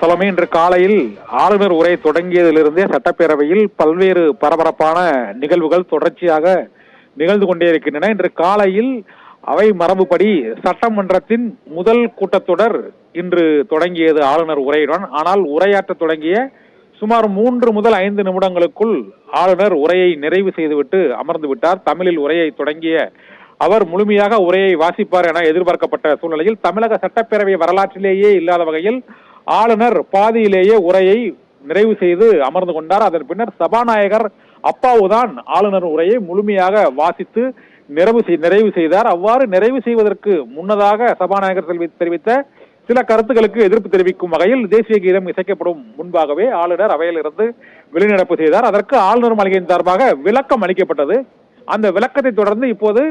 சலோமி, இன்று காலையில் ஆளுநர் உரை தொடங்கியதிலிருந்தே சட்டப்பேரவையில் பல்வேறு பரபரப்பான நிகழ்வுகள் தொடர்ச்சியாக நிகழ்ந்து கொண்டே இருக்கின்றன. இன்று காலையில் அவை மரபுப்படி சட்டமன்றத்தின் முதல் கூட்டத்தொடர் இன்று தொடங்கியது ஆளுநர் உரையுடன். ஆனால் உரையாற்ற தொடங்கிய சுமார் 3 முதல் 5 நிமிடங்களுக்குள் ஆளுநர் உரையை நிறைவு செய்துவிட்டு அமர்ந்து விட்டார். தமிழில் உரையை தொடங்கிய அவர் முழுமையாக உரையை வாசிப்பார் என எதிர்பார்க்கப்பட்ட சூழ்நிலையில் தமிழக சட்டப்பேரவை வரலாற்றிலேயே இல்லாத வகையில் ஆளுநர் பாதியிலேயே உரையை நிறைவு செய்து அமர்ந்து கொண்டார். அதன் பின்னர் சபாநாயகர் அப்பாவுதான் ஆளுநர் உரையை முழுமையாக வாசித்து நிறைவு செய்தார். அவ்வாறு நிறைவு செய்வதற்கு முன்னதாக சபாநாயகர் தெரிவித்த சில கருத்துக்களுக்கு எதிர்ப்பு தெரிவிக்கும் வகையில் தேசிய கீதம் இசைக்கப்படும் முன்பாகவே ஆளுநர் அவையிலிருந்து வெளிநடப்பு செய்தார். அதற்கு ஆளுநர் மாளிகையின் சார்பாக விளக்கம் அளிக்கப்பட்டது. அந்த விளக்கத்தை தொடர்ந்து இப்போது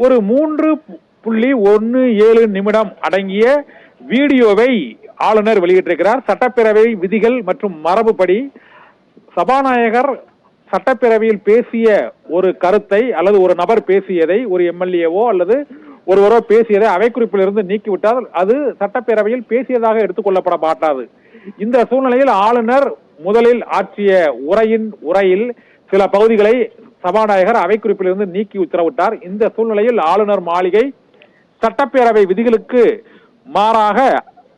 ஒரு 3.17 நிமிடம் அடங்கிய வீடியோவை ஆளுநர் வெளியிட்டிருக்கிறார். சட்டப்பேரவை விதிகள் மற்றும் மரபுப்படி சபாநாயகர் சட்டப்பேரவையில் பேசிய ஒரு கருத்தை அல்லது ஒரு நபர் பேசியதை, ஒரு எம்எல்ஏவோ அல்லது ஒருவரோ பேசியதை அவைக்குறிப்பிலிருந்து நீக்கிவிட்டால் அது சட்டப்பேரவையில் பேசியதாக எடுத்துக்கொள்ளப்பட மாட்டாது. இந்த சூழ்நிலையில் ஆளுநர் முதலில் ஆற்றிய உரையில் சில பகுதிகளை சபாநாயகர் அவைக்குறிப்பிலிருந்து நீக்கி உத்தரவிட்டார். இந்த சூழ்நிலையில் ஆளுநர் மாளிகை சட்டப்பேரவை விதிகளுக்கு மாறாக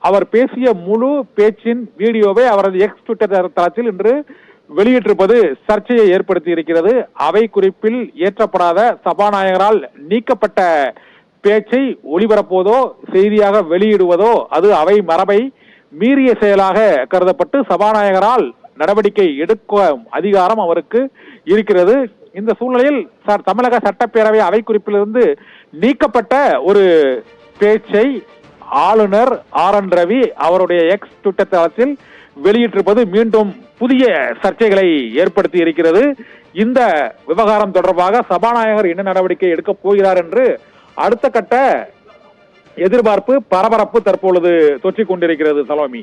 அவர் பேசிய முழு பேச்சின் வீடியோவை அவரது எக்ஸ் ட்விட்டர் தளத்தில் இன்று வெளியிட்டிருப்பது சர்ச்சையை ஏற்படுத்தி இருக்கிறது. அவை குறிப்பில் ஏற்றப்படாத சபாநாயகரால் நீக்கப்பட்ட பேச்சை ஒளிபரப்புவதோ செய்தியாக வெளியிடுவதோ அது அவை மரபை மீறிய செயலாக கருதப்பட்டு சபாநாயகரால் நடவடிக்கை எடுக்க அதிகாரம் அவருக்கு இருக்கிறது. இந்த சூழ்நிலையில் தமிழக சட்டப்பேரவை அவை குறிப்பிலிருந்து நீக்கப்பட்ட ஒரு பேச்சை ஆளுநர் RN ரவி அவருடைய எக்ஸ் ட்விட்டர் தளத்தில் வெளியிட்டிருப்பது மீண்டும் புதிய சர்ச்சைகளை ஏற்படுத்தி இருக்கிறது. இந்த விவகாரம் தொடர்பாக சபாநாயகர் என்ன நடவடிக்கை எடுக்க போகிறார் என்று அடுத்த கட்ட எதிர்பார்ப்பு, பரபரப்பு தற்பொழுது தொற்றிக் கொண்டிருக்கிறது. சலோமி.